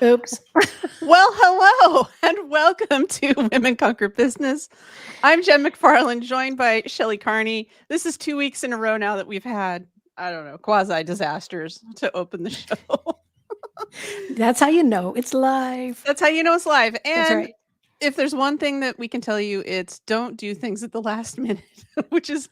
Oops. Well, hello and welcome to Women Conquer Business. I'm Jen McFarland, joined by Shelley Carney. This is 2 weeks in a row now that we've had, I don't know, quasi disasters to open the show. That's how you know it's live. That's how you know it's live. That's And right. if there's one thing that we can tell you, it's don't do things at the last minute, which is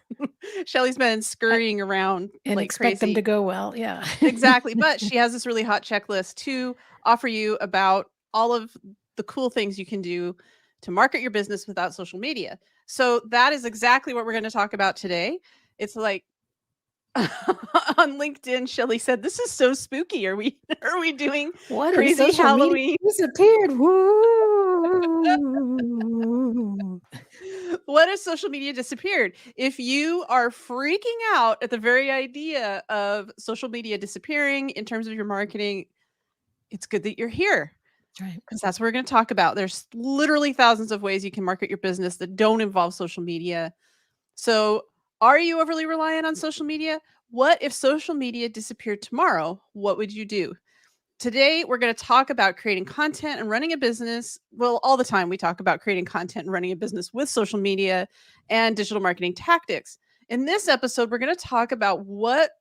Shelley's been I, scurrying around and like expect them to crazy. go well. Yeah. Exactly. But she has this really hot checklist to offer you about all of the cool things you can do to market your business without social media. So that is exactly what we're going to talk about today. It's like on LinkedIn, Shelley said, "This is so spooky. Are we doing What if crazy social media Halloween? disappeared? Woo! What if social media disappeared?" If you are freaking out at the very idea of social media disappearing in terms of your marketing, it's good that you're here. Right. Because that's what we're going to talk about. There's literally thousands of ways you can market your business that don't involve social media. So, are you overly reliant on social media? What if social media disappeared tomorrow? What would you do? Today, we're going to talk about creating content and running a business. Well, all the time we talk about creating content and running a business with social media and digital marketing tactics. In this episode, we're going to talk about what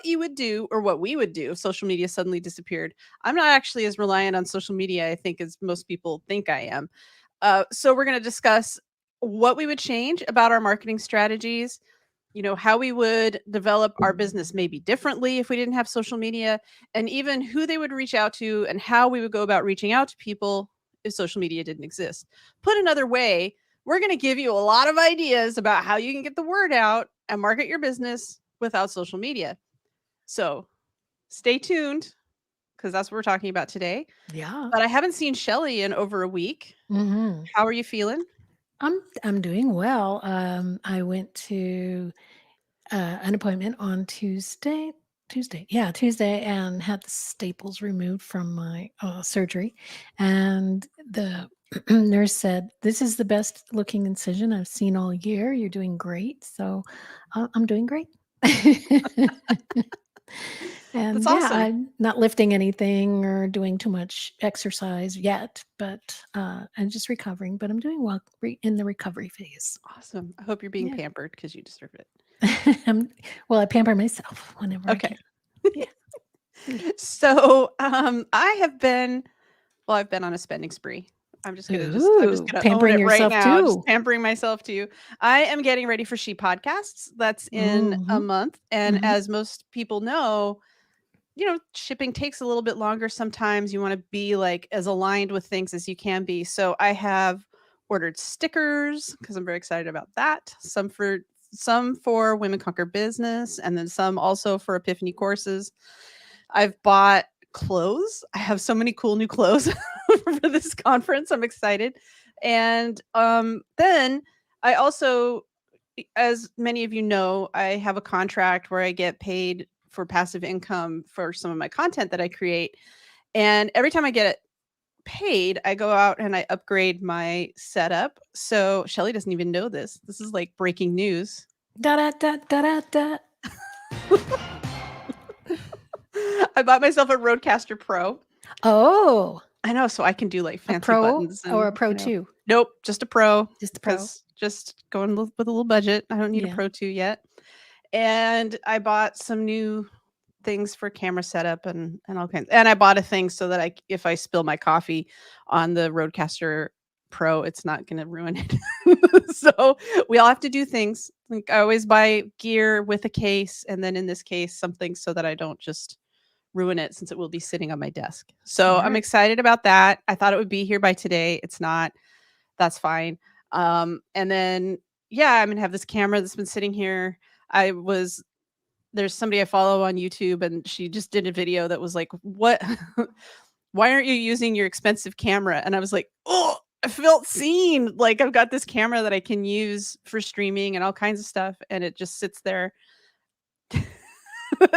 you would do or what we would do if social media suddenly disappeared. I'm not actually as reliant on social media, I think, as most people think I am. So we're going to discuss what we would change about our marketing strategies, how we would develop our business maybe differently if we didn't have social media, and even who they would reach out to and how we would go about reaching out to people if social media didn't exist. Put another way, we're going to give you a lot of ideas about how you can get the word out and market your business without social media. So stay tuned because that's what we're talking about today. Yeah. But I haven't seen Shelley in over a week. hmm How are you feeling? I'm doing well. I went to an appointment on Tuesday. Tuesday, and had the staples removed from my surgery, and the nurse said, "This is the best looking incision I've seen all year. You're doing great." So I'm doing great. That's And yeah, awesome. I'm not lifting anything or doing too much exercise yet, but I'm just recovering. But I'm doing well in the recovery phase. Awesome. I hope you're being Yeah. pampered because you deserve it. Well, I pamper myself whenever I Okay. can. Yeah. Yeah. So, I've been on a spending spree. I'm just Ooh, gonna own pampering it right yourself now, just too. pampering myself too. I am getting ready for She Podcasts. That's in a Mhm, month, and mhm. as most people know, shipping takes a little bit longer sometimes. You wanna be, like, as aligned with things as you can be. So, I have ordered stickers because 'cause I'm very excited about that. Some for Women Conquer Business, and then some also for Epiphany courses. I've bought clothes. I have so many cool new clothes for this conference. I'm excited. And then I also, as many of you know, I have a contract where I get paid for passive income for some of my content that I create. And every time I get it paid, I go out and I upgrade my setup. So Shelly doesn't even know this. This is like breaking news. Da da da da da da. I bought myself a Rodecaster Pro. Oh, I know, so I can do, like, a fancy pro buttons or a and, pro 2? Nope, just a Pro, Just a pro. because just going with a little budget. I don't need a Yeah. Pro 2 yet. And I bought some new things for camera setup and all kinds, and I bought a thing so that if I spill my coffee on the Rodecaster Pro, it's not gonna ruin it. So, we all have to do things. Like, I always buy gear with a case, and then in this case, something so that I don't just ruin it since it will be sitting on my desk. So I'm Smart. excited about that. I thought it would be here by today. It's not. That's fine. And then yeah, I'm gonna have this camera that's been sitting here. I was There's somebody I follow on YouTube and she just did a video that was like, "What why aren't you using your expensive camera?" And I was like, "Oh, I felt seen. Like I've got this camera that I can use for streaming and all kinds of stuff and it just sits there." You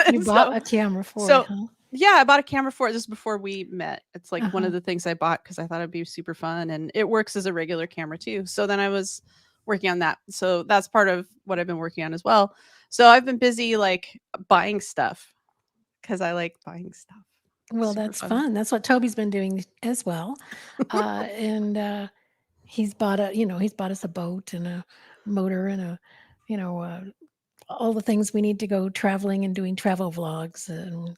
And bought so a camera for it, So, huh? yeah, I bought a camera for it. This is before we met. It's like one Uh-huh. of the things I bought because I thought it'd be super fun, and it works as a regular camera too. So then I was working on that. So that's part of what I've been working on as well. So I've been busy like buying stuff because I like buying stuff. Well, Super that's fun. fun. That's what Toby's been doing as well. And he's bought us a boat and a motor and you know, uh, all the things we need to go traveling and doing travel vlogs. And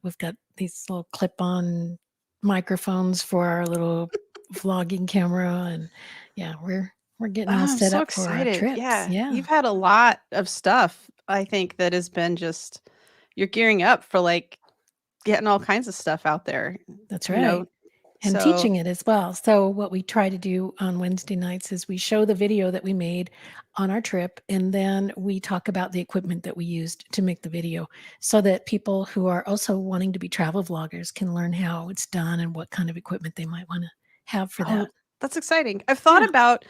we've got these little clip-on microphones for our little vlogging camera. And yeah, we're getting all I'm set so up for our excited. trips. Yeah. Yeah, You've had a lot of stuff, I think, that has been just you're gearing up for like getting all kinds of stuff out there, that's you right. know. And So, teaching it as well. So what we try to do on Wednesday nights is we show the video that we made on our trip, and then we talk about the equipment that we used to make the video, so that people who are also wanting to be travel vloggers can learn how it's done and what kind of equipment they might want to have for oh, that. that's exciting. I've thought Yeah. about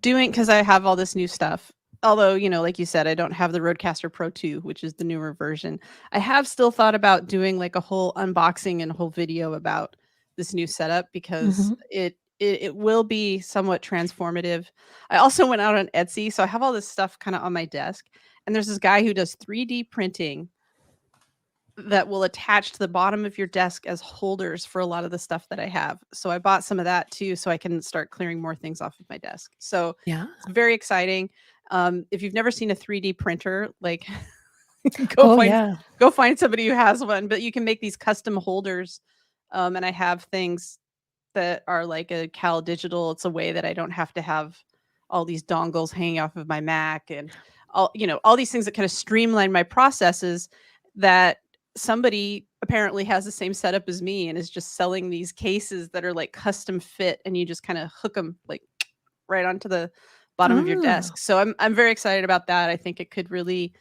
doing because I have all this new stuff. Although, like you said, I don't have the Rodecaster Pro 2, which is the newer version. I have still thought about doing like a whole unboxing and a whole video about this new setup because Hmm. it will be somewhat transformative. I also went out on Etsy, so I have all this stuff kind of on my desk. And there's this guy who does 3D printing that will attach to the bottom of your desk as holders for a lot of the stuff that I have. So I bought some of that too, so I can start clearing more things off of my desk. So Yeah. it's very exciting. If you've never seen a 3D printer, like go Oh, find yeah. go find somebody who has one. But you can make these custom holders. And I have things that are like a Cal Digital. It's a way that I don't have to have all these dongles hanging off of my Mac and all these things that kind of streamline my processes that somebody apparently has the same setup as me and is just selling these cases that are like custom fit and you just kind of hook them like right onto the bottom of your Ah. desk. So I'm very excited about that. I think it could really,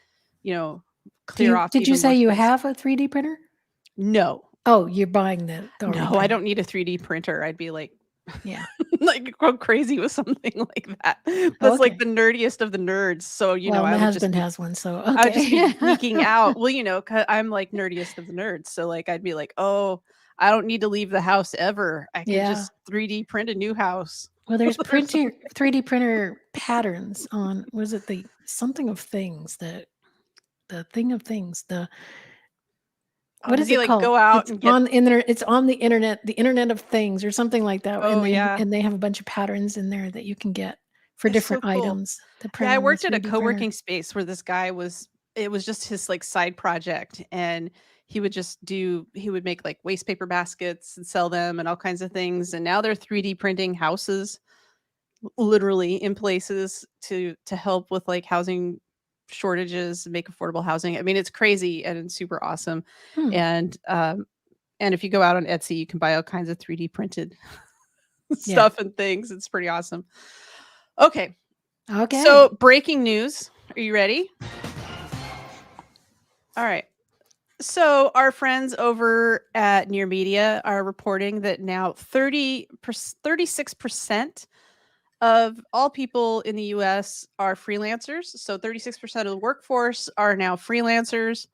clear off Did you even say more you space. have a 3D printer? No. Oh, you're buying the already No, I printed. don't need a 3D printer. I'd be like Yeah. like go crazy with something like that. Oh, That's like okay. the nerdiest of the nerds. So, Well, my husband has one, so I would just be okay. geeking out. Well, 'cause I'm like nerdiest of the nerds. So like I'd be like, "Oh, I don't need to leave the house ever. I could Yeah. just 3D print a new house." Well, there's There's 3D printer patterns on, was it the something of things, the thing of things, Oh, what does is he it like called? go out It's and get on it's on the internet of things or something like that. And Oh, yeah. they have a bunch of patterns in there that you can get for It's so different cool. items to Yeah, print I on the worked at a 3D printer. co-working space where this guy was it was just his like side project and he would make like waste paper baskets and sell them and all kinds of things and now they're 3D printing houses literally in places to help with like housing shortages, make affordable housing. I mean, it's crazy and it's super awesome. Hmm. And and if you go out on Etsy, you can buy all kinds of 3D printed Yeah. stuff and things. It's pretty awesome. Okay. Okay. So, breaking news. Are you ready? All right. So, our friends over at Near Media are reporting that now 36% of all people in the US are freelancers. So 36% of the workforce are now freelancers.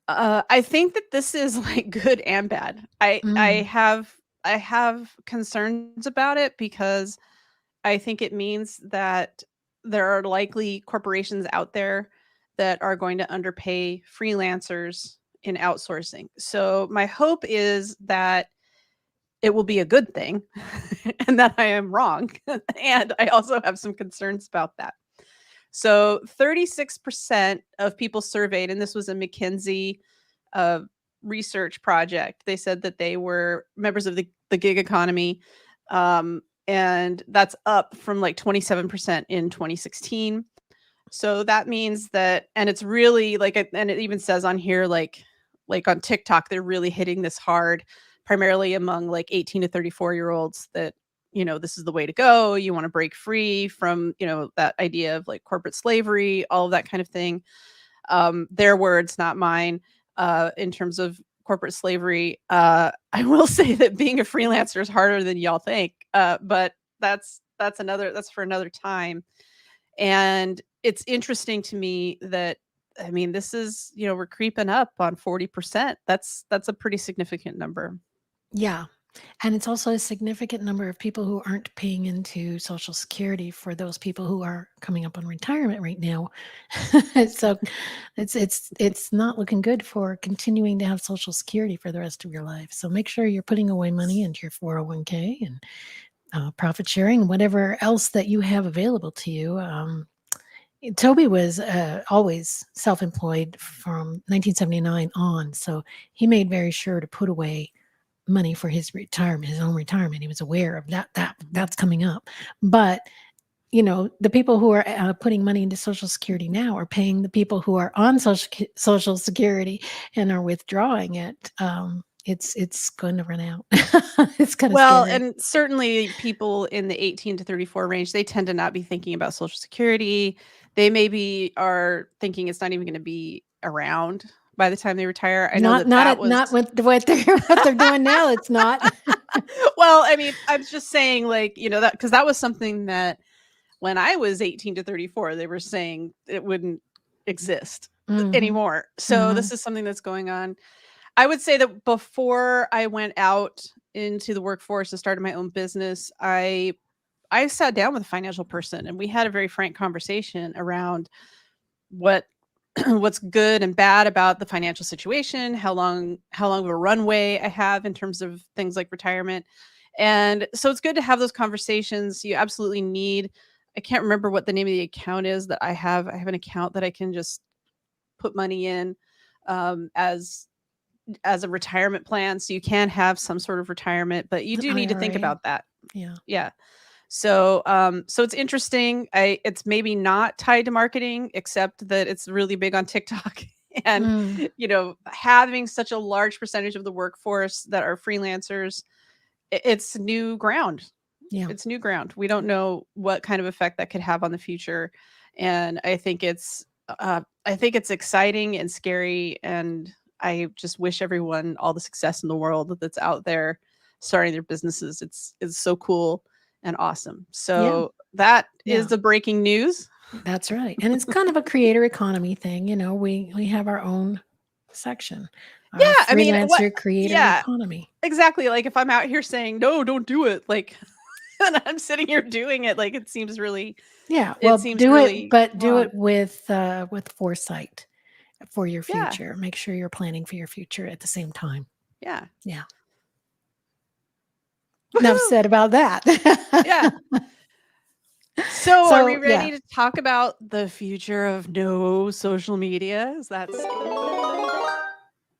I think that this is like good and bad. Mm. I have concerns about it because I think it means that there are likely corporations out there that are going to underpay freelancers in outsourcing. So my hope is that it will be a good thing and that I am wrong. And I also have some concerns about that. So 36% of people surveyed, and this was a McKinsey uh, research project, they said that they were members of the gig economy. And that's up from like 27% in 2016. So that means that, and it's really like, and it even says on here, like on TikTok, they're really hitting this hard, primarily among like 18 to 34-year-olds that, this is the way to go. You want to break free from, that idea of like corporate slavery, all of that kind of thing. Their words, not mine, in terms of corporate slavery. I will say that being a freelancer is harder than y'all think. But that's for another time. And it's interesting to me that I mean, this is, we're creeping up on 40%. That's a pretty significant number. Yeah. And it's also a significant number of people who aren't paying into Social Security for those people who are coming up on retirement right now. So it's not looking good for continuing to have Social Security for the rest of your life. So make sure you're putting away money into your 401k and profit sharing, whatever else that you have available to you. Toby was always self-employed from 1979 on, so he made very sure to put away money for his retirement, his own retirement. He was aware of that Mhm. that's coming up. But the people who are putting money into Social Security now are paying the people who are on Social Security and are withdrawing it. It's going to run out. It's kind of Well, scary. and certainly people in the 18 to 34 range, they tend to not be thinking about Social Security. They maybe are thinking it's not even going to be around by the time they retire. I know Not that not that at was not with what they're what they're doing now. It's not. well, I mean, I'm just saying, like, that because that was something that when I was 18 to 34, they were saying it wouldn't exist Hmm. anymore. So Hmm. this is something that's going on. I would say that before I went out into the workforce and started my own business, I sat down with a financial person and we had a very frank conversation around what what's good and bad about the financial situation, how long of a runway I have in terms of things like retirement. And so it's good to have those conversations. You absolutely need I can't remember what the name of the account is that I have. I have an account that I can just put money in as a retirement plan. So you can have some sort of retirement, but you The do need to think IRA. about that. Yeah. Yeah. So it's interesting. It's maybe not tied to marketing, except that it's really big on TikTok. And Mm, having such a large percentage of the workforce that are freelancers, it's new ground. yeah. It's new ground. We don't know what kind of effect that could have on the future. And I think it's exciting and scary. And I just wish everyone all the success in the world that's out there starting their businesses. It's so cool and awesome. Yeah. So that is Yeah. the breaking news. That's right. And it's kind of a creator economy thing. We have our own section, our Yeah, I mean, what freelancer creator yeah, economy. exactly. Like if I'm out here saying, "No, don't do it." Like and I'm sitting here doing it, like Yeah. it Well, seems do it, really but do wrong. it with foresight for your Yeah. future. Make sure you're planning for your future at the same time. Yeah. Yeah. Enough Woohoo! said about that. Yeah. So, are we So yeah, ready to talk about the future of no social media? Is that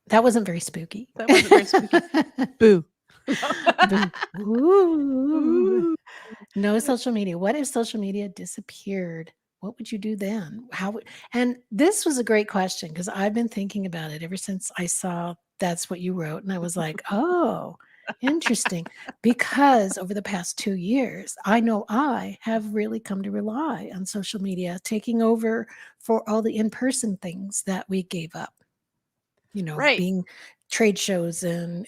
that wasn't very spooky. that wasn't very spooky. Boo. Boo. Ooh. Ooh. No social media. What if social media disappeared? What would you do then? And this was a great question because I've been thinking about it ever since I saw that's what you wrote. And I was like, oh, interesting. Because over the past 2 years, I know I have really come to rely on social media taking over for all the in person things that we gave up, Right. being trade shows and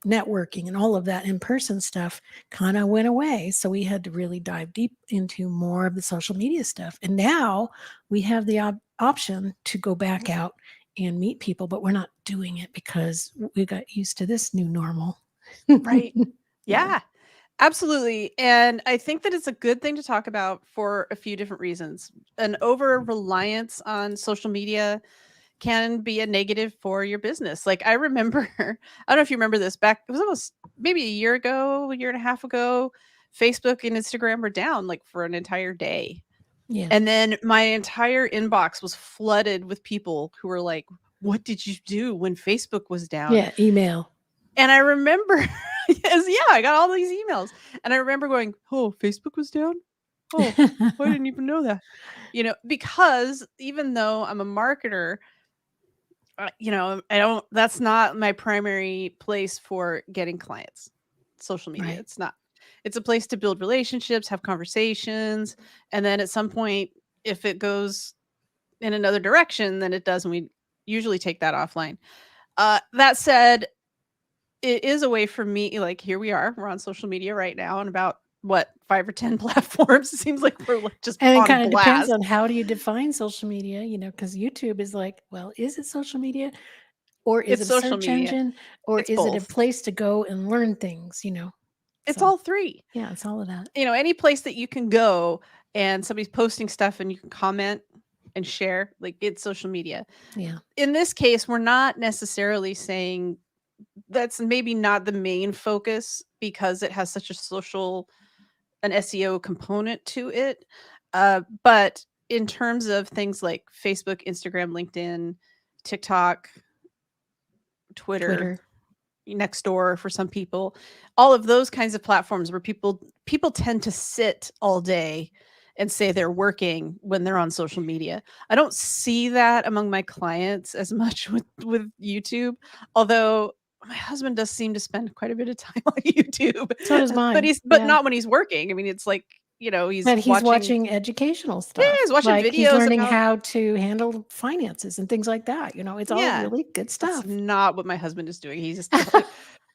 networking and all of that in-person stuff kind of went away. So we had to really dive deep into more of the social media stuff. And now we have the option to go back out and meet people, but we're not doing it because we got used to this new normal. Right. Yeah. Yeah. Absolutely. And I think that it's a good thing to talk about for a few different reasons. An over reliance on social media can be a negative for your business. Like I remember, I don't know if you remember this back, it was almost maybe a year ago, a year and a half ago, Facebook and Instagram were down like for an entire day. Yeah. And then my entire inbox was flooded with people who were like, "What did you do when Facebook was down?" Yeah. Email. And I remember, yes, yeah, I got all these emails. And I remember going, "Oh, Facebook was down? Oh, I didn't even know that." Because even though I'm a marketer, I don't that's not my primary place for getting clients. Social media. Right. It's not. It's a place to build relationships, have conversations, and then at some point if it goes in another direction than it does and we usually take that offline. That said, it is a way for me like here we are, we're on social media right now and about what 5 or 10 platforms. It seems like we're like just And it on kind of depends blast. on how do you define social media, because YouTube is like, well, is it social media? Or is It's it a social search media. engine? Or It's is it a both. place to go and learn things, you know? It's So, all 3. yeah, it's all of that. Any place that you can go and somebody's posting stuff and you can comment and share, like, it's social media. Yeah. In this case, we're not necessarily saying that's maybe not the main focus because it has such a social an SEO component to it. But in terms of things like Facebook, Instagram, LinkedIn, TikTok, Twitter, Twitter. next door for some people, all of those kinds of platforms where people tend to sit all day and say they're working when they're on social media. I don't see that among my clients as much with YouTube, although my husband does seem to spend quite a bit of time on YouTube, So does but mine. but Yeah. not when he's working. I mean, it's like, But he's he's watching watching educational yeah, stuff. he's watching Like he's videos learning about how to handle finances and things like that. You know, it's all yeah. really good That's stuff. not what my husband is doing. He's just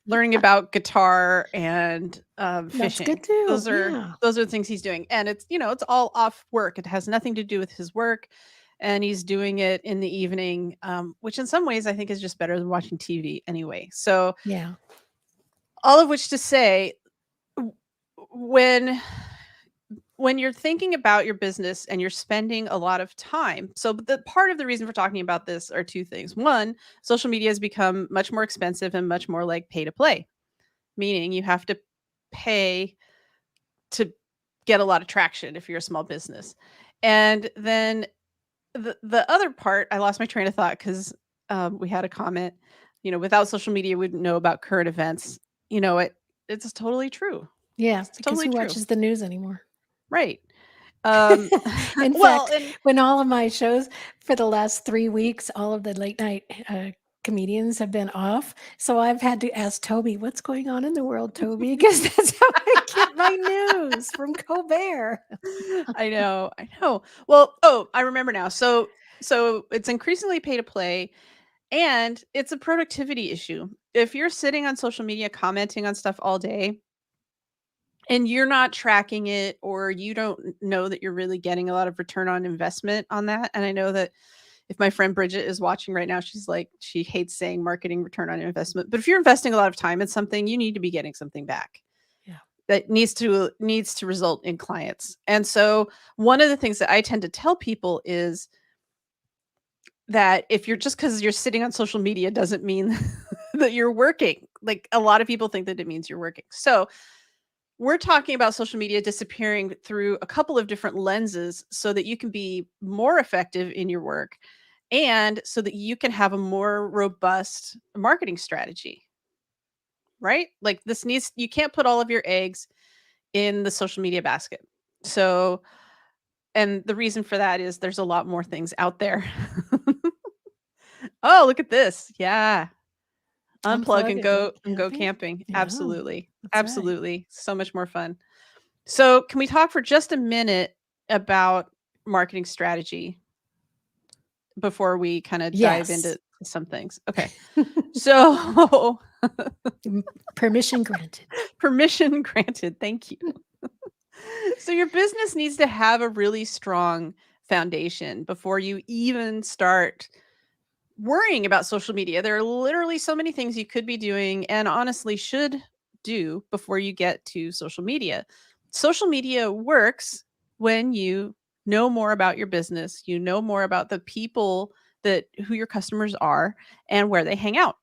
learning about guitar and, That's fishing. good too. Yeah. Those are the things he's doing, and it's all off work. It has nothing to do with his work, and he's doing it in the evening, which in some ways I think is just better than watching TV anyway. So, Yeah. all of which to say, w when you're thinking about your business and you're spending a lot of time, so the part of the reason for talking about this are 2 things. 1, social media has become much more expensive and much more like pay to play, meaning you have to pay to get a lot of traction if you're a small business. And then the other part, I lost my train of thought because we had a comment, without social media, we wouldn't know about current events. It's totally true. Yeah. It's Because totally who true. watches the news anymore? Right. Um, In well, fact, and when all of my shows for the last 3 weeks, all of the late night comedians have been off. So I've had to ask Toby, what's going on in the world, Toby? Because that's how I get my news from Colbert. I know, I know. Well, oh, I remember now. So it's increasingly pay to play and it's a productivity issue. If you're sitting on social media commenting on stuff all day and you're not tracking it or you don't know that you're really getting a lot of return on investment on that, and I know that if my friend Bridget is watching right now, she's like she hates saying marketing return on investment, but if you're investing a lot of time in something, you need to be getting something back Yeah. that needs to result in clients. And so one of the things that I tend to tell people is that if you're just because you're sitting on social media doesn't mean that you're working. Like a lot of people think that it means you're working. So we're talking about social media disappearing through a couple of different lenses so that you can be more effective in your work and so that you can have a more robust marketing strategy, right? Like you can't put all of your eggs in the social media basket. So, and the reason for that is there's a lot more things out there. Oh, look at this. Yeah. Unplug Unplug and and go go camping. camping. Yeah, Absolutely. that's right. Absolutely. So much more fun. So, can we talk for just a minute about marketing strategy before we kind of dive Yes. into some things? Okay. So, Permission granted. permission granted. Thank you. So your business needs to have a really strong foundation before you even start worrying about social media. There are literally so many things you could be doing and honestly should do before you get to social media. Social media works when you know more about your business, you know more about the people that who your customers are and where they hang out.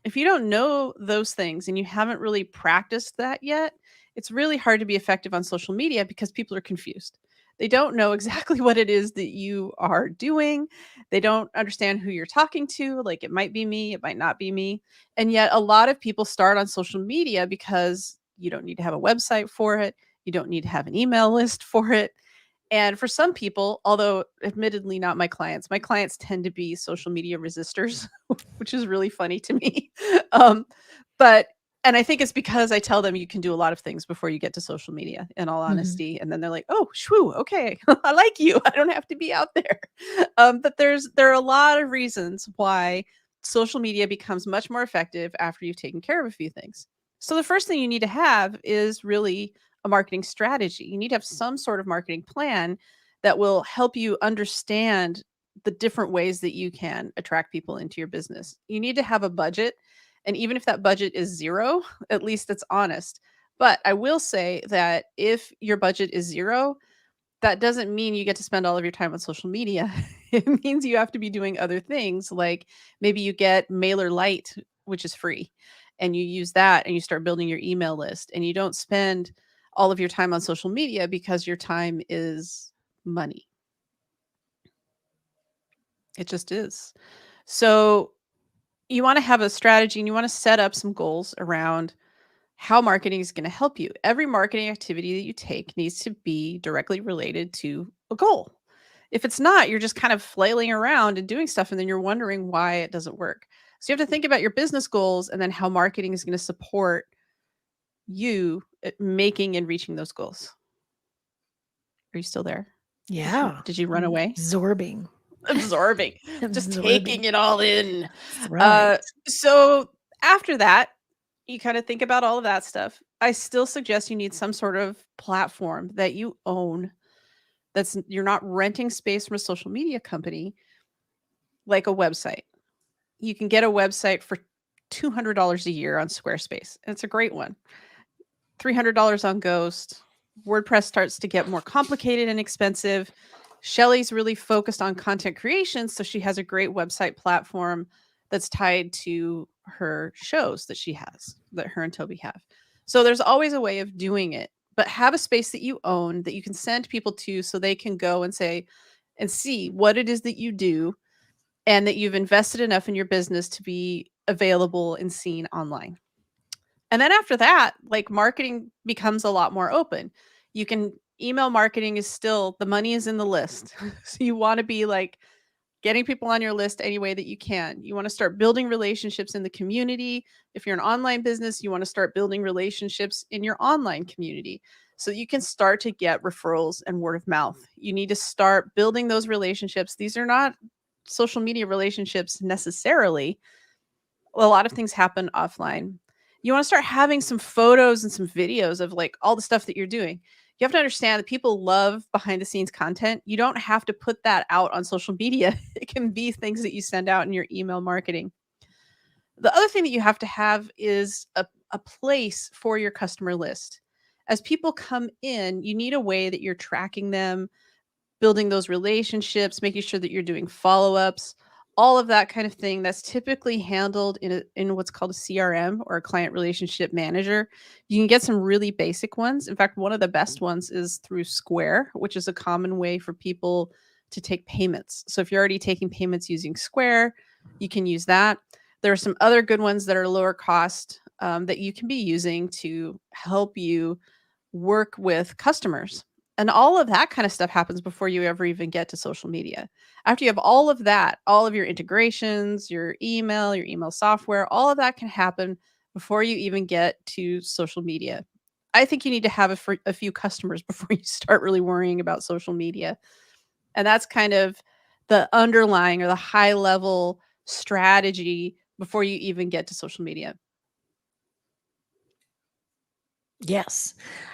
If you don't know those things and you haven't really practiced that yet, it's really hard to be effective on social media because people are confused. They don't know exactly what it is that you are doing. They don't understand who you're talking to. Like it might be me, it might not be me. And yet a lot of people start on social media because you don't need to have a website for it. You don't need to have an email list for it. And for some people, although admittedly not my clients tend to be social media resistors, which is really funny to me. Um, but and I think it's because I tell them you can do a lot of things before you get to social media, in all Mhm. honesty. And then they're like, "Oh, shwoo, okay, I like you. I don't have to be out there." But there are a lot of reasons why social media becomes much more effective after you've taken care of a few things. So the first thing you need to have is really a marketing strategy. You need to have some sort of marketing plan that will help you understand the different ways that you can attract people into your business. You need to have a budget. And even if that budget is zero, at least it's honest. But I will say that if your budget is zero, that doesn't mean you get to spend all of your time on social media. It means you have to be doing other things. Like maybe you get Mailer Lite, which is free, and you use that and you start building your email list, and you don't spend all of your time on social media because your time is money. It just is. So you want to have a strategy and you want to set up some goals around how marketing is going to help you. Every marketing activity that you take needs to be directly related to a goal. If it's not, you're just kind of flailing around and doing stuff, and then you're wondering why it doesn't work. So you have to think about your business goals and then how marketing is going to support you at making and reaching those goals. Are you still there? Yeah. Did you run away? Absorbing. Absorbing, just taking Absorbing. it all in. That's right. So after that, you kind of think about all of that stuff. I still suggest you need some sort of platform that you own. That's you're not renting space from a social media company, like a website. You can get a website for $200 a year on Squarespace. And it's a great one. $300 on Ghost. WordPress starts to get more complicated and expensive. Shelley's really focused on content creation, so she has a great website platform that's tied to her shows that she has, that her and Toby have. So there's always a way of doing it, but have a space that you own that you can send people to so they can go and say and see what it is that you do, and that you've invested enough in your business to be available and seen online. And then after that, like marketing becomes a lot more open. You can email marketing is still the money is in the list. So you want to be like getting people on your list any way that you can. You want to start building relationships in the community. If you're an online business, you want to start building relationships in your online community so you can start to get referrals and word of mouth. You need to start building those relationships. These are not social media relationships necessarily. A lot of things happen offline. You want to start having some photos and some videos of like all the stuff that you're doing. You have to understand that people love behind the scenes content. You don't have to put that out on social media. It can be things that you send out in your email marketing. The other thing that you have to have is a place for your customer list. As people come in, you need a way that you're tracking them, building those relationships, making sure that you're doing follow-ups, all of that kind of thing. That's typically handled in what's called a CRM, or a client relationship manager. You can get some really basic ones. In fact, one of the best ones is through Square, which is a common way for people to take payments. So if you're already taking payments using Square, you can use that. There are some other good ones that are lower cost that you can be using to help you work with customers. And all of that kind of stuff happens before you ever even get to social media. After you have all of that, all of your integrations, your email software, all of that can happen before you even get to social media. I think you need to have a few customers before you start really worrying about social media. And that's kind of the underlying or the high level strategy before you even get to social media. Yes.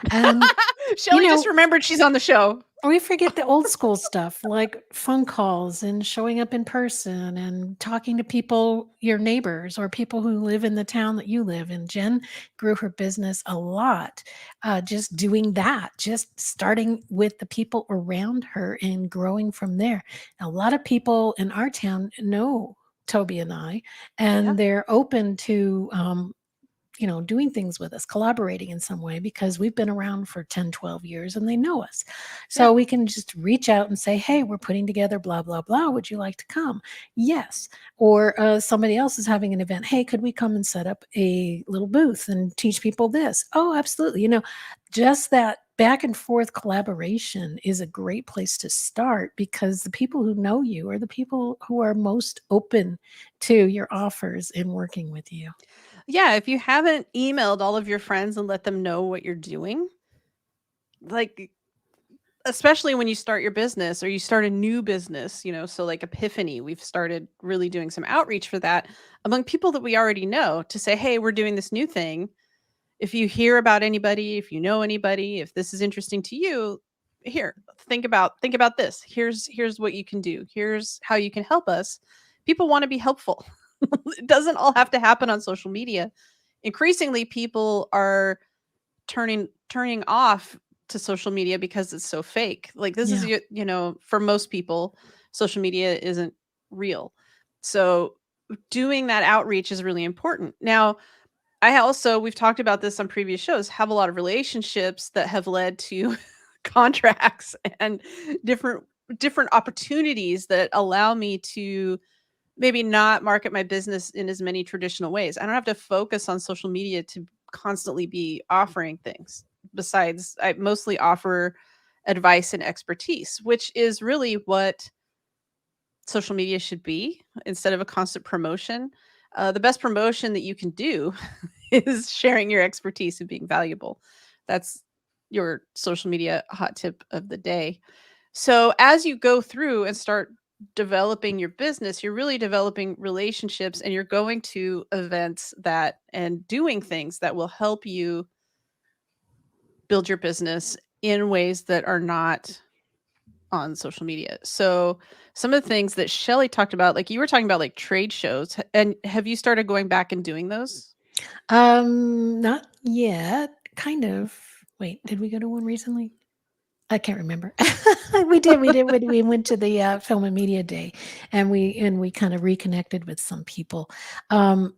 And, you Shelley just know, remembered she's on the show. we forget the old school stuff like phone calls and showing up in person and talking to people, your neighbors or people who live in the town that you live in. Jen grew her business a lot, just doing that, just starting with the people around her and growing from there. A lot of people in our town know Toby and I, Yeah. and they're open to doing things with us, collaborating in some way because we've been around for 10, 12 years and they know us. Yeah. So we can just reach out and say, hey, we're putting together blah, blah, blah. Would you like to come? Yes. Or somebody else is having an event. Hey, could we come and set up a little booth and teach people this? Oh, absolutely. Just that back and forth collaboration is a great place to start because the people who know you are the people who are most open to your offers in working with you. Yeah, if you haven't emailed all of your friends and let them know what you're doing, like especially when you start your business or you start a new business, so like Epiphany, we've started really doing some outreach for that among people that we already know to say, hey, we're doing this new thing. If you hear about anybody, if you know anybody, if this is interesting to you, here, think about this. Here's what you can do. Here's how you can help us. People want to be helpful. It doesn't all have to happen on social media. Increasingly, people are turning off to social media because it's so fake. Like this is Yeah. for most people, social media isn't real. So doing that outreach is really important. Now, we've talked about this on previous shows, have a lot of relationships that have led to contracts and different different opportunities that allow me to maybe not market my business in as many traditional ways. I don't have to focus on social media to constantly be offering things. Besides, I mostly offer advice and expertise, which is really what social media should be instead of a constant promotion. The best promotion that you can do is sharing your expertise and being valuable. That's your social media hot tip of the day. So as you go through and start developing your business, you're really developing relationships and you're going to events that and doing things that will help you build your business in ways that are not on social media. So some of the things that Shelley talked about, like you were talking about like trade shows, and have you started going back and doing those? Not yet. Kind of. Wait, did we go to one recently? I can't remember. We did. When we went to the film and media day, and we kind of reconnected with some people. Um,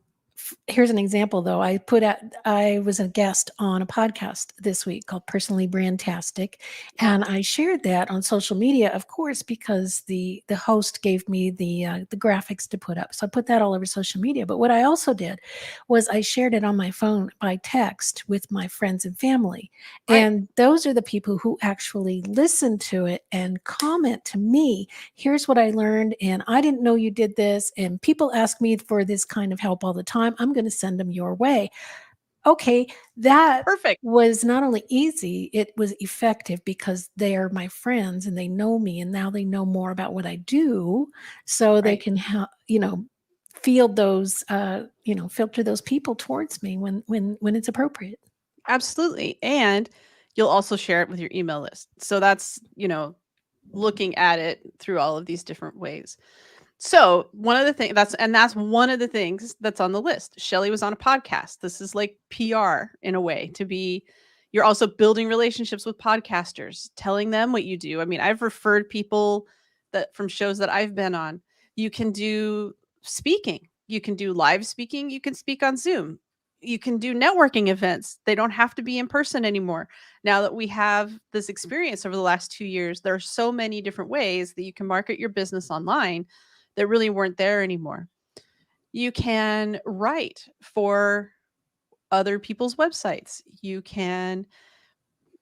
Here's an example, though. I was a guest on a podcast this week called Personally Brandtastic, Yeah. and I shared that on social media, of course, because the host gave me the graphics to put up. So I put that all over social media. But what I also did was I shared it on my phone by text with my friends and family, Right. and those are the people who actually listen to it and comment to me, here's what I learned, and I didn't know you did this. And people ask me for this kind of help all the time. I'm going to send them your way. Okay, that Perfect. was not only easy, it was effective because they are my friends and they know me, and now they know more about what I do, so they Right. can help, field those, filter those people towards me when it's appropriate. Absolutely. And you'll also share it with your email list. So that's, looking at it through all of these different ways. So one of the things that's one of the things that's on the list. Shelley was on a podcast. This is like PR in a way to be. You're also building relationships with podcasters, telling them what you do. I mean, I've referred people that from shows that I've been on. You can do speaking. You can do live speaking. You can speak on Zoom. You can do networking events. They don't have to be in person anymore. Now that we have this experience over the last 2 years, there are so many different ways that you can market your business online that really weren't there anymore. You can write for other people's websites. You can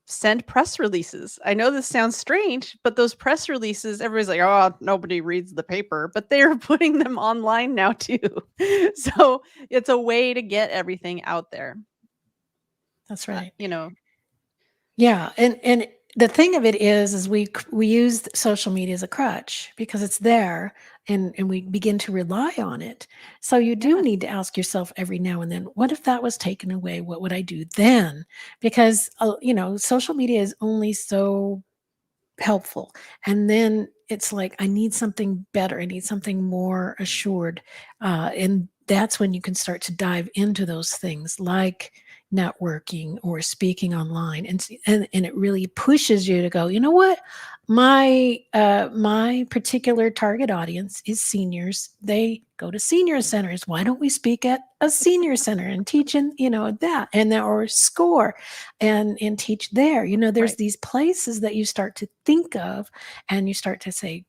send press releases. I know this sounds strange, but those press releases, everybody's like, oh, nobody reads the paper, but they're putting them online now too. So it's a way to get everything out there. That's right. You know, Yeah, and the thing of it is we use social media as a crutch because it's there, and we begin to rely on it. So you do yeah, need to ask yourself every now and then, what if that was taken away? What would I do then? Because social media is only so helpful. And then it's like, I need something better. I need something more assured. And that's when you can start to dive into those things like networking or speaking online. And it really pushes you to go, you know what? My particular target audience is seniors. They go to senior centers. Why don't we speak at a senior center and teach in, that and or score and teach there. There's right. these places that you start to think of, and you start to say,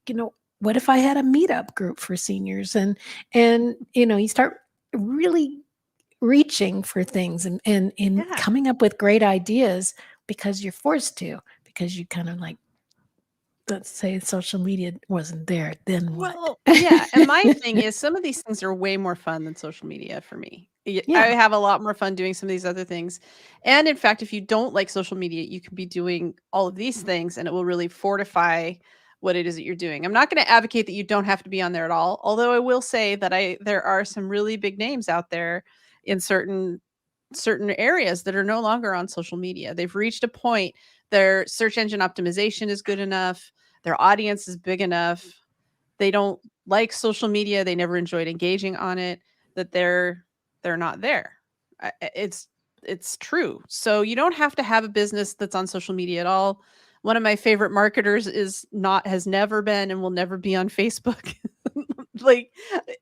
what if I had a meetup group for seniors? And you start really reaching for things and Yeah. coming up with great ideas because you're forced to, because you kind of like, let's say social media wasn't there, then what? Well, yeah, and my thing is some of these things are way more fun than social media for me. I Yeah, have a lot more fun doing some of these other things. And in fact, if you don't like social media, you can be doing all of these things and it will really fortify what it is that you're doing. I'm not going to advocate that you don't have to be on there at all, although I will say that there are some really big names out there in certain certain areas that are no longer on social media. They've reached a point, their search engine optimization is good enough, their audience is big enough, they don't like social media, they never enjoyed engaging on it, that they're not there. It's true. So you don't have to have a business that's on social media at all. One of my favorite marketers has never been and will never be on Facebook. Like,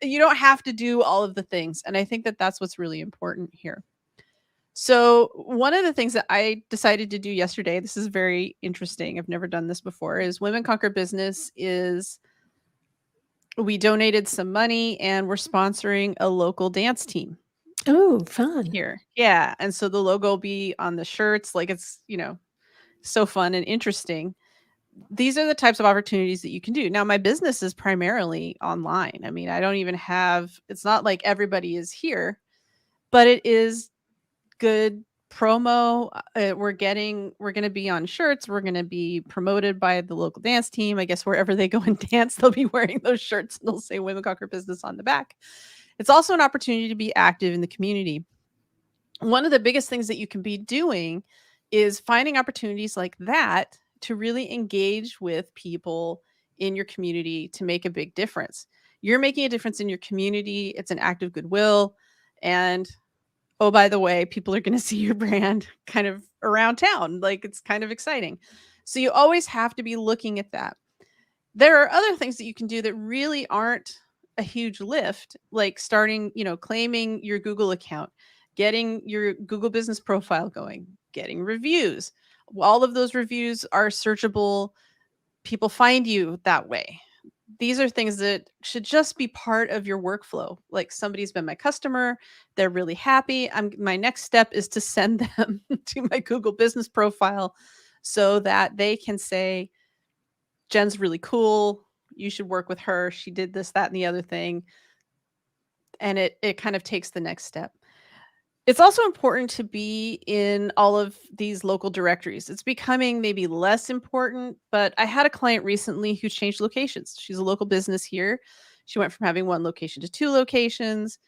you don't have to do all of the things, and I think that that's what's really important here. So one of the things that I decided to do yesterday, this is very interesting, I've never done this before, is Women Conquer Business is we donated some money and we're sponsoring a local dance team Oh, fun. here. Yeah, and so the logo will be on the shirts, like, it's, so fun and interesting. These are the types of opportunities that you can do. Now, my business is primarily online. I mean, I don't even have, it's not like everybody is here, but it is good promo. We're going to be on shirts. We're going to be promoted by the local dance team. I guess wherever they go and dance, they'll be wearing those shirts and they'll say Women Conquer Business on the back. It's also an opportunity to be active in the community. One of the biggest things that you can be doing is finding opportunities like that to really engage with people in your community to make a big difference. You're making a difference in your community. It's an act of goodwill. And oh, by the way, people are going to see your brand kind of around town. Like, it's kind of exciting. So you always have to be looking at that. There are other things that you can do that really aren't a huge lift, like starting, claiming your Google account, getting your Google business profile going, getting reviews. All of those reviews are searchable. People find you that way. These are things that should just be part of your workflow. Like, somebody's been my customer, they're really happy. My next step is to send them to my Google business profile so that they can say, Jen's really cool. You should work with her. She did this, that, and the other thing. And it kind of takes the next step. It's also important to be in all of these local directories. It's becoming maybe less important, but I had a client recently who changed locations. She's a local business here. She went from having one location to 2 locations.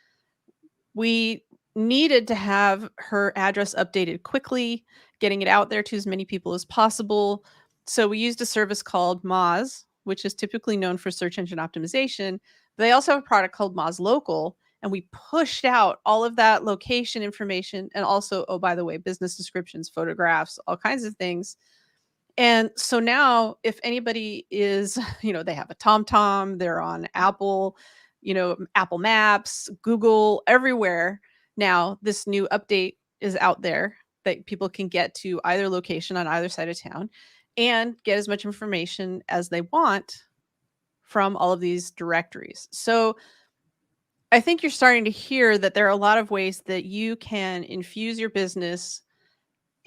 We needed to have her address updated quickly, getting it out there to as many people as possible. So we used a service called Moz, which is typically known for search engine optimization. They also have a product called Moz Local, and we pushed out all of that location information and also, oh, by the way, business descriptions, photographs, all kinds of things. And so now if anybody is, they have a TomTom, they're on Apple, Apple Maps, Google, everywhere. Now this new update is out there that people can get to either location on either side of town and get as much information as they want from all of these directories. So I think you're starting to hear that there are a lot of ways that you can infuse your business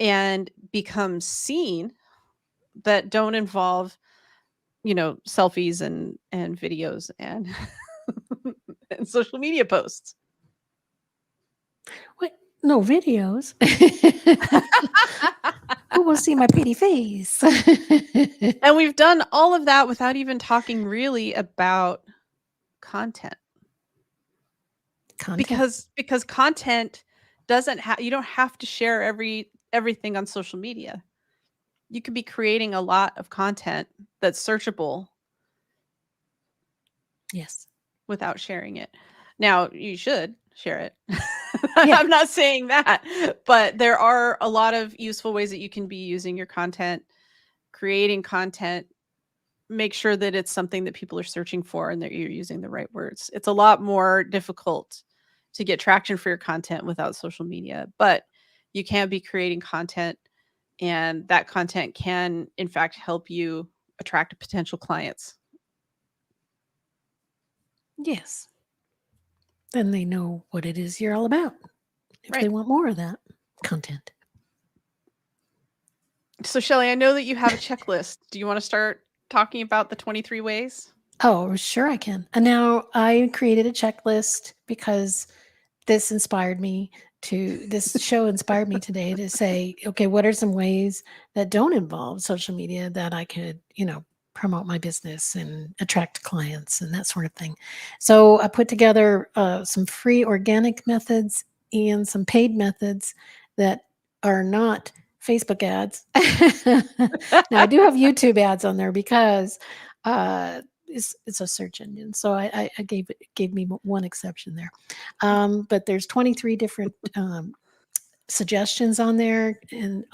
and become seen that don't involve, selfies and videos and and social media posts. Wait, no videos. Who will see my pretty face? And we've done all of that without even talking really about content. Because content doesn't you don't have to share everything on social media. You could be creating a lot of content that's searchable. Yes. Without sharing it. Now, you should share it. Yeah. I'm not saying that, but there are a lot of useful ways that you can be using your content, creating content. Make sure that it's something that people are searching for and that you're using the right words. It's a lot more difficult to get traction for your content without social media, but you can be creating content, and that content can, in fact, help you attract potential clients. Yes. Then they know what it is you're all about if Right. they want more of that content. So, Shelley, I know that you have a checklist. Do you want to start talking about the 23 ways? Oh, sure I can. And now I created a checklist because this show inspired me today to say, okay, what are some ways that don't involve social media that I could, promote my business and attract clients and that sort of thing. So I put together some free organic methods and some paid methods that are not Facebook ads. Now I do have YouTube ads on there because it's a search engine, so I gave me one exception there. But there's 23 different suggestions on there, and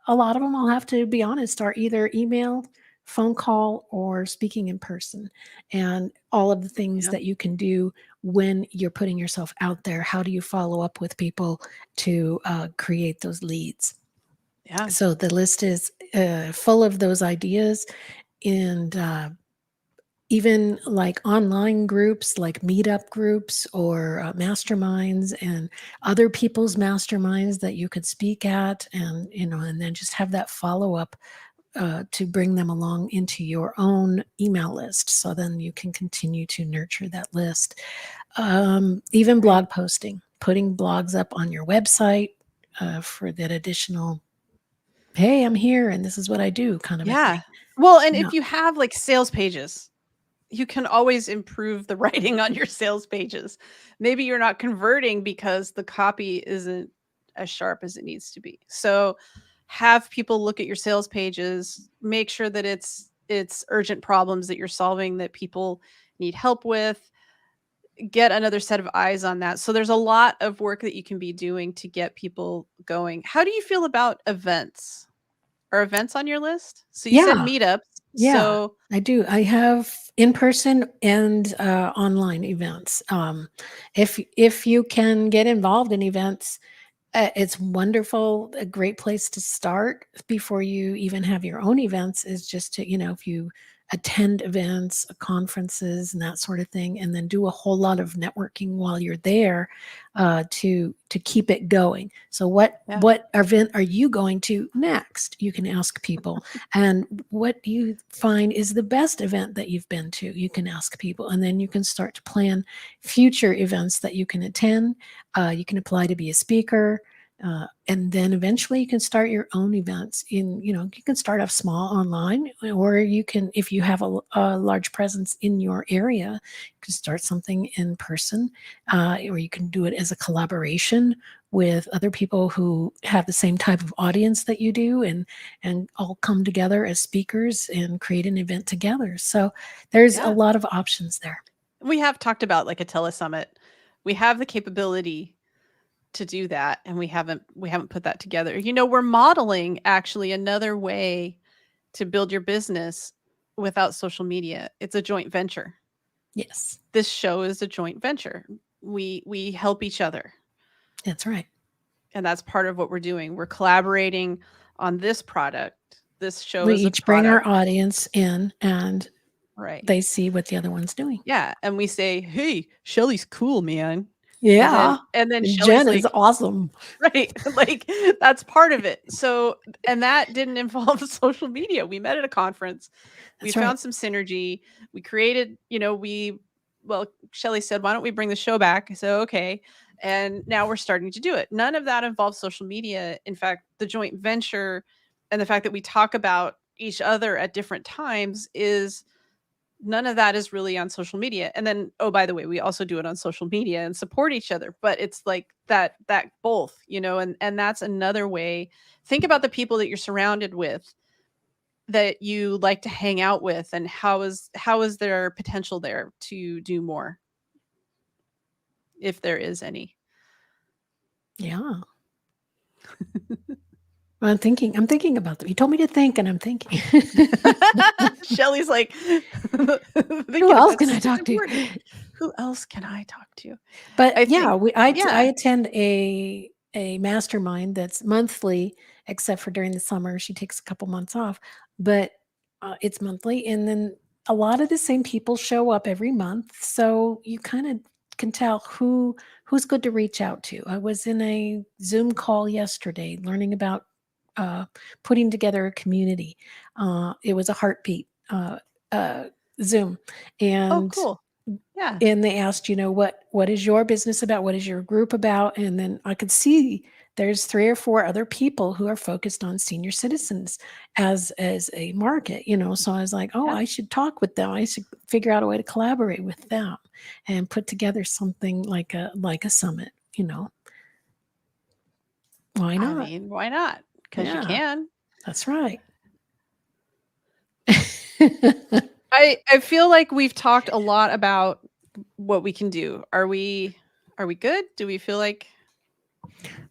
a lot of them, I'll have to be honest, are either email, phone call, or speaking in person, and all of the things Yeah. that you can do when you're putting yourself out there. How do you follow up with people to create those leads? Yeah. So the list is full of those ideas, and even like online groups like meetup groups or masterminds and other people's masterminds that you could speak at, and and then just have that follow up to bring them along into your own email list, so then you can continue to nurture that list. Even Right. blog posting, putting blogs up on your website for that additional, hey, I'm here and this is what I do kind of a thing. Yeah. Well, and Yeah. if you have like sales pages, you can always improve the writing on your sales pages. Maybe you're not converting because the copy isn't as sharp as it needs to be. So have people look at your sales pages, make sure that it's urgent problems that you're solving that people need help with. Get another set of eyes on that. So there's a lot of work that you can be doing to get people going. How do you feel about events? Are events on your list? So you said Yeah. meetups. Yeah, So I do. I have in person and online events. If you can get involved in events, it's wonderful. A great place to start before you even have your own events is just to, if you attend events, conferences, and that sort of thing, and then do a whole lot of networking while you're there to keep it going. So, yeah, what event are you going to next? You can ask people, and what do you find is the best event that you've been to? You can ask people, and then you can start to plan future events that you can attend. You can apply to be a speaker, and then eventually you can start your own events. You can start off small online, or you can, if you have a large presence in your area, you can start something in person, or you can do it as a collaboration with other people who have the same type of audience that you do, and all come together as speakers and create an event together. So there's a yeah. lot of options there. We have talked about like a telesummit. We have the capability to do that, and we haven't put that together. We're modeling actually another way to build your business without social media. It's a joint venture. Yes, This show is a joint venture. We help each other, that's right. and that's part of what we're doing. We're collaborating on this product. This show We is a each bring product, our audience in, and right? they see what the other one's doing. Yeah, and we say, "Hey, Shelly's cool, man." And then Yeah. and then And Shelly's Jen is like, awesome. right, like, that's part of it. So and that didn't involve social media. We met at a conference. We That's right. found some synergy. We created, well, Shelley said, "Why don't we bring the show back?" I said, "Okay." And now we're starting to do it. None of that involves social media. In fact, the joint venture and the fact that we talk about each other at different times is none of that is really on social media. And then, oh, by the way, we also do it on social media and support each other. But it's like that both, and that's another way. Think about the people that you're surrounded with that you like to hang out with, and how is their potential there to do more, if there is any. Yeah. I'm thinking about that. You told me to think, and I'm thinking. Shelly's like Who thinking else about can I something talk to? important. Who else can I talk to? But I yeah, think, I yeah, attend a mastermind that's monthly, except for during the summer. She takes a couple months off, but it's monthly, and then a lot of the same people show up every month, so you kind of can tell who's good to reach out to. I was in a Zoom call yesterday, learning about uh, putting together a community. It was a heartbeat uh, Zoom, oh, and cool, yeah, they asked, what is your business about? What is your group about? And then I could see there's 3 or 4 other people who are focused on senior citizens as a market, So I was like, oh, yeah. I should talk with them. I should figure out a way to collaborate with them and put together something like a summit. Why I not? mean, why not? Because you Yeah, can. that's right. I feel like we've talked a lot about what we can do. Are we good? Do we feel like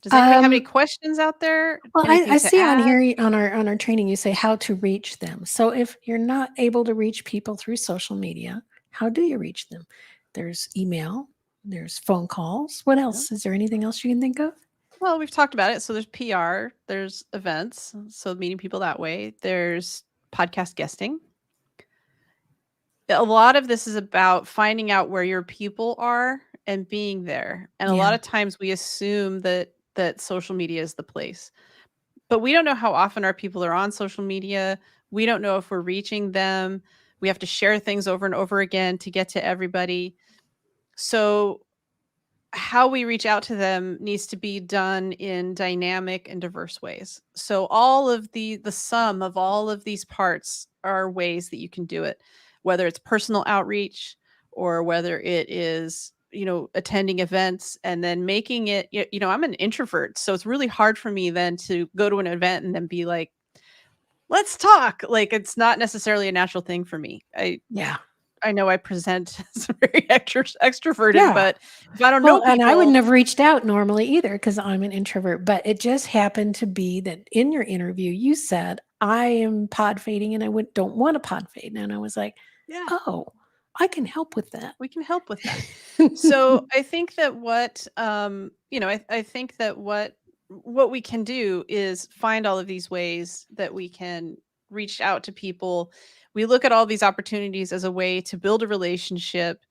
does anybody have any um, questions out there? well, Anything I to see on add? here on our training, you say how to reach them. So if you're not able to reach people through social media, how do you reach them? There's email, there's phone calls. What Yeah. else? Is there anything else you can think of? Well, we've talked about it. So there's PR, there's events, so meeting people that way. There's podcast guesting. A lot of this is about finding out where your people are and being there. And a lot Yeah, of times we assume that social media is the place. But we don't know how often our people are on social media. We don't know if we're reaching them. We have to share things over and over again to get to everybody. So how we reach out to them needs to be done in dynamic and diverse ways. So all of the sum of all of these parts are ways that you can do it, whether it's personal outreach or whether it is, attending events and then making it, I'm an introvert, so it's really hard for me then to go to an event and then be like, let's talk. Like, it's not necessarily a natural thing for me. yeah, I know I present as very extroverted, yeah. but if I don't know Well, and I wouldn't people. have reached out normally either because I'm an introvert, but it just happened to be that in your interview, you said, I am pod fading and don't want to pod fade. And I was like, Yeah, oh, I can help with that. we can help with that. So I think that I think that what we can do is find all of these ways that we can reach out to people. We look at all these opportunities as a way to build a relationship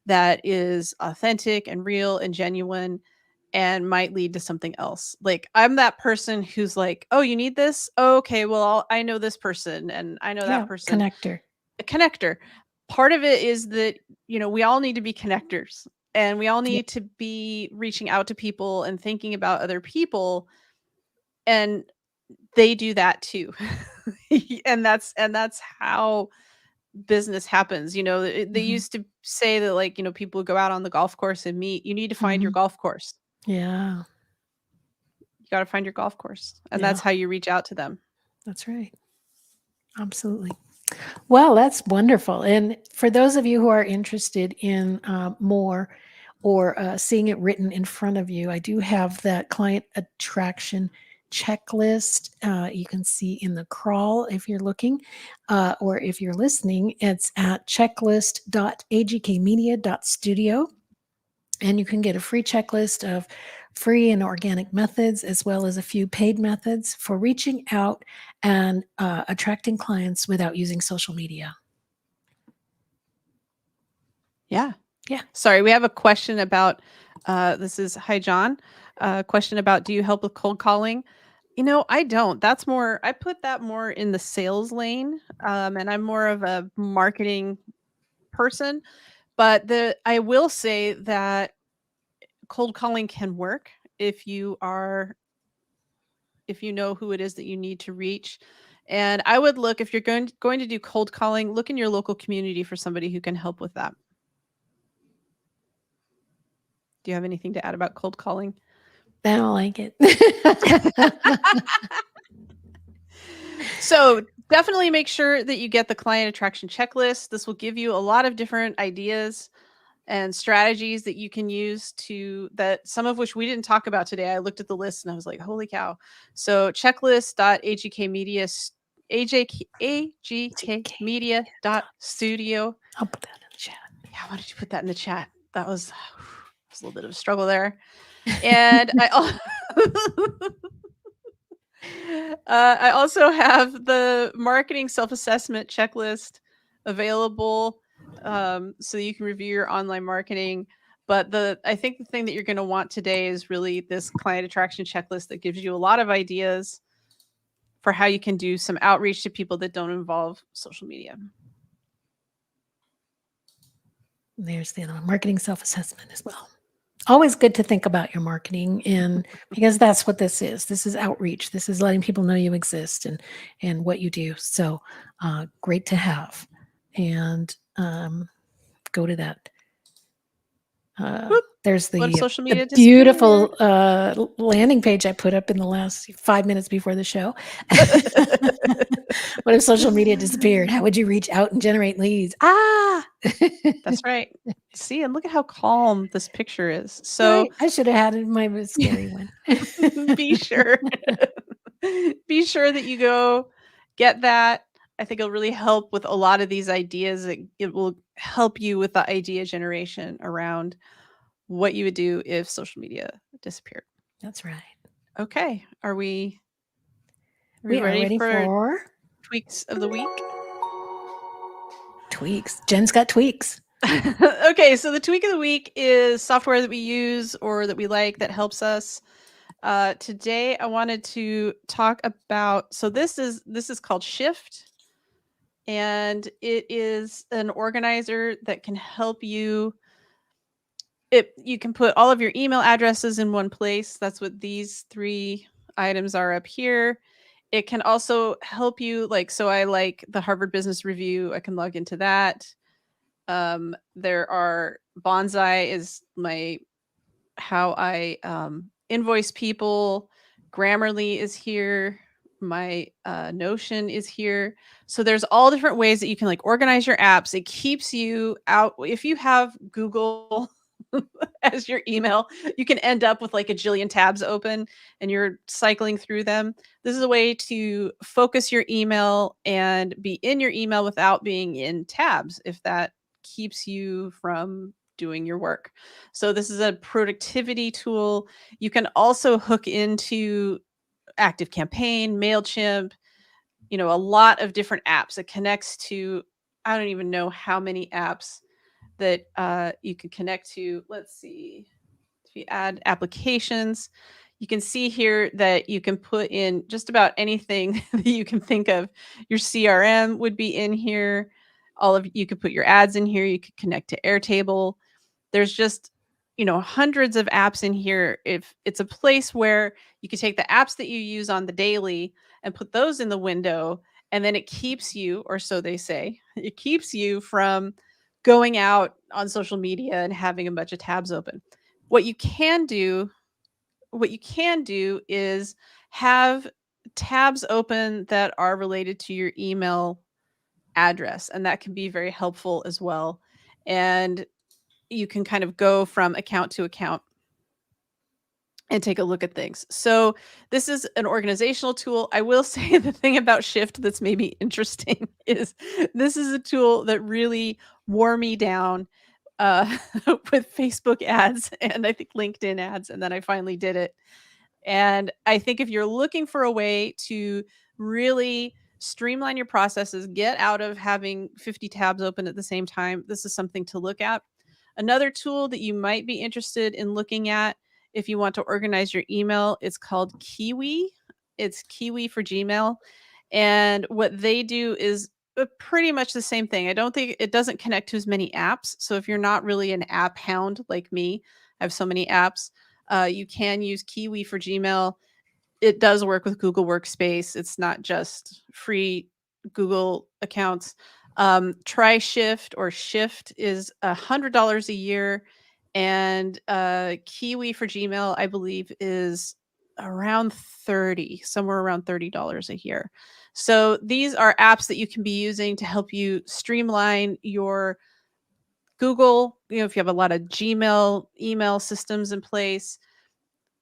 that is authentic and real and genuine and might lead to something else. Like, I'm that person who's like, "Oh, you need this? Oh, okay, well, I know this person and I know that Yeah, person." connector. A connector. Part of it is that, we all need to be connectors and we all Yeah. need to be reaching out to people and thinking about other people, and they do that too. And that's how business happens. They Mhm. used to say that, like, people go out on the golf course and meet. You need to find your Mhm. golf course. Yeah. You got to find your golf course, and Yeah. that's how you reach out to them. That's right. Absolutely. Well, that's wonderful. And for those of you who are interested in more or seeing it written in front of you, I do have that client attraction checklist. You can see in the crawl if you're looking, or if you're listening, it's at checklist.agkmedia.studio. And you can get a free checklist of free and organic methods, as well as a few paid methods for reaching out and attracting clients without using social media. Yeah. Yeah. Sorry, we have a question about this is hi John. Question about, do you help with cold calling? I don't. I put that more in the sales lane. And I'm more of a marketing person, but I will say that cold calling can work if you know who it is that you need to reach. And I would look, if you're going to do cold calling, look in your local community for somebody who can help with that. Do you have anything to add about cold calling? I don't like it. So definitely make sure that you get the client attraction checklist. This will give you a lot of different ideas and strategies that you can use that some of which we didn't talk about today. I looked at the list and I was like, holy cow. So checklist.agkmedia, agkmedia.studio. I'll put that in the chat. Yeah, why don't you put that in the chat? That was a little bit of a struggle there. And I also have the marketing self-assessment checklist available, so you can review your online marketing. But I think the thing that you're going to want today is really this client attraction checklist that gives you a lot of ideas for how you can do some outreach to people that don't involve social media. There's the other one, marketing self-assessment as well. Always good to think about your marketing, and because that's what this is. This is outreach. This is letting people know you exist and what you do. So great to have. And go to that There's What if social the media disappeared? beautiful, landing page I put up in the last 5 minutes before the show. What if social media disappeared? How would you reach out and generate leads? Ah! That's right. See, and look at how calm this picture is. So Right, I should have had it in my scary one. be sure be sure that you go get that. I think it'll really help with a lot of these ideas. It will help you with the idea generation around what you would do if social media disappeared. That's right. Okay, are we We are ready ready for for tweaks of the week? tweaks. Jen's got tweaks. Okay, so the tweak of the week is software that we use or that we like that helps us. Today I wanted to talk about, so this is called Shift, and it is an organizer that can help you. You can put all of your email addresses in one place. That's what these three items are up here. It can also help you, like, so I like the Harvard Business Review. I can log into that. There are Bonsai is my how I invoice people. Grammarly is here. My Notion is here. So there's all different ways that you can like organize your apps. It keeps you out. If you have Google as your email, you can end up with like a jillion tabs open and you're cycling through them. This is a way to focus your email and be in your email without being in tabs if that keeps you from doing your work. So this is a productivity tool. You can also hook into Active Campaign, Mailchimp, a lot of different apps. It connects to, I don't even know how many apps that you can connect to. Let's see. If you add applications, you can see here that you can put in just about anything that you can think of. Your CRM would be in here. You could put your ads in here. You could connect to Airtable. There's just, hundreds of apps in here. If it's a place where you can take the apps that you use on the daily and put those in the window, and then it keeps you, or so they say, it keeps you from going out on social media and having a bunch of tabs open. What you can do, what you can do is have tabs open that are related to your email address, and that can be very helpful as well. And you can kind of go from account to account and take a look at things. So this is an organizational tool. I will say the thing about Shift that's maybe interesting is this is a tool that really wore me down with Facebook ads and I think LinkedIn ads, and then I finally did it. And I think if you're looking for a way to really streamline your processes, get out of having 50 tabs open at the same time, this is something to look at. Another tool that you might be interested in looking at if you want to organize your email is called Kiwi. It's Kiwi for Gmail. And what they do is pretty much the same thing. I don't think it doesn't connect to as many apps. So if you're not really an app hound like me, I have so many apps. You can use Kiwi for Gmail. It does work with Google Workspace. It's not just free Google accounts. Try Shift, or Shift is $100 a year, and Kiwi for Gmail, I believe, is around 30, somewhere around $30 a year. So these are apps that you can be using to help you streamline your Google. If you have a lot of Gmail email systems in place,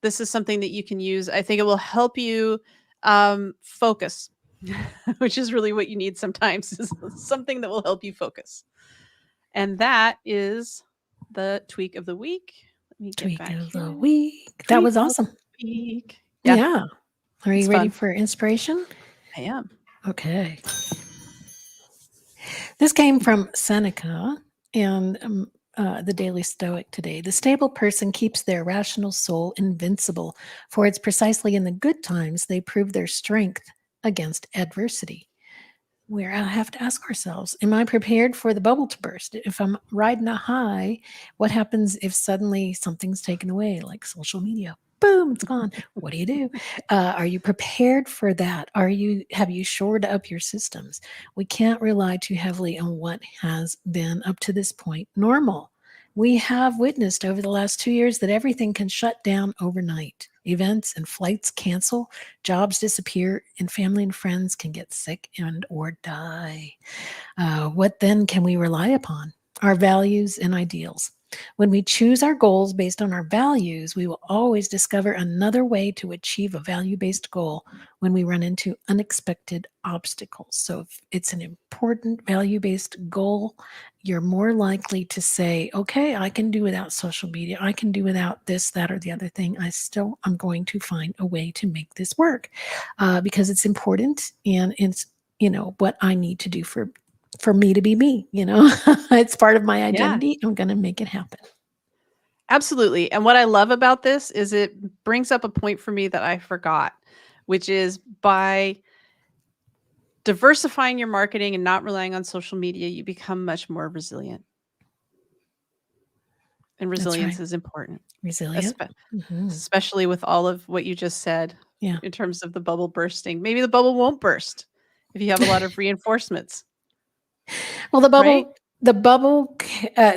this is something that you can use. I think it will help you focus, which is really what you need sometimes, is something that will help you focus. And that is the tweak of the week. Let me get Tweak back of the here. week. That Tweak was of awesome. the week. Yeah, Yeah. Are it's you ready fun. for inspiration? I am. Okay. This came from Seneca and the Daily Stoic today. The stable person keeps their rational soul invincible, for it's precisely in the good times they prove their strength against adversity. We have to ask ourselves, am I prepared for the bubble to burst? If I'm riding a high, what happens if suddenly something's taken away, like social media? Boom, it's gone. What do you do? Are you prepared for that? Have you shored up your systems? We can't rely too heavily on what has been up to this point normal. We have witnessed over the last 2 years that everything can shut down overnight. Events and flights cancel, jobs disappear, and family and friends can get sick and or die. What then can we rely upon? Our values and ideals. When we choose our goals based on our values, we will always discover another way to achieve a value based goal when we run into unexpected obstacles. So, if it's an important value based goal, you're more likely to say, okay, I can do without social media. I can do without this, that, or the other thing. I'm going to find a way to make this work because it's important and it's, what I need to do for me to be me, it's part of my Yeah, identity. I'm going to make it happen. absolutely. And what I love about this is it brings up a point for me that I forgot, which is by diversifying your marketing and not relying on social media, you become much more resilient. And That's resilience right. is important, Resilient. Hmm. especially with all of what you just said Yeah. in terms of the bubble bursting. Maybe the bubble won't burst if you have a lot of reinforcements, Well, right?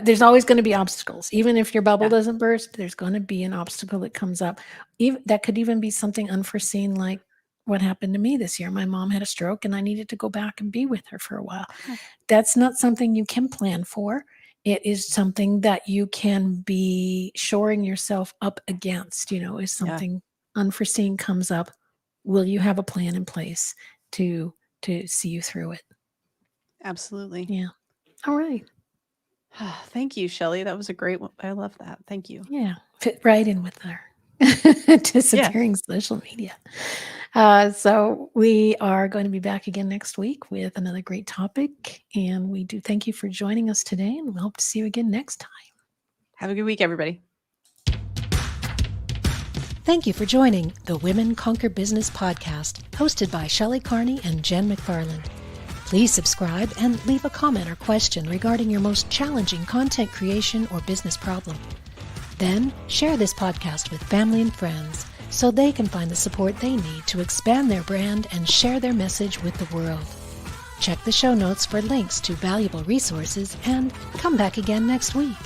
there's always going to be obstacles. Even if your bubble Yeah. doesn't burst, there's going to be an obstacle that comes up. Even that could even be something unforeseen, like what happened to me this year. My mom had a stroke, and I needed to go back and be with her for a while. Yeah. That's not something you can plan for. It is something that you can be shoring yourself up against. If Yeah, something unforeseen comes up, will you have a plan in place to see you through it? absolutely. Yeah. All right. Thank you, Shelley. That was a great one. I love that. Thank you. Yeah. Fit right in with our Yes. disappearing social media. So we are going to be back again next week with another great topic. And we do thank you for joining us today, and we hope to see you again next time. Have a good week, everybody. Thank you for joining the Women Conquer Business podcast, hosted by Shelley Carney and Jen McFarland. Please subscribe and leave a comment or question regarding your most challenging content creation or business problem. Then share this podcast with family and friends so they can find the support they need to expand their brand and share their message with the world. Check the show notes for links to valuable resources and come back again next week.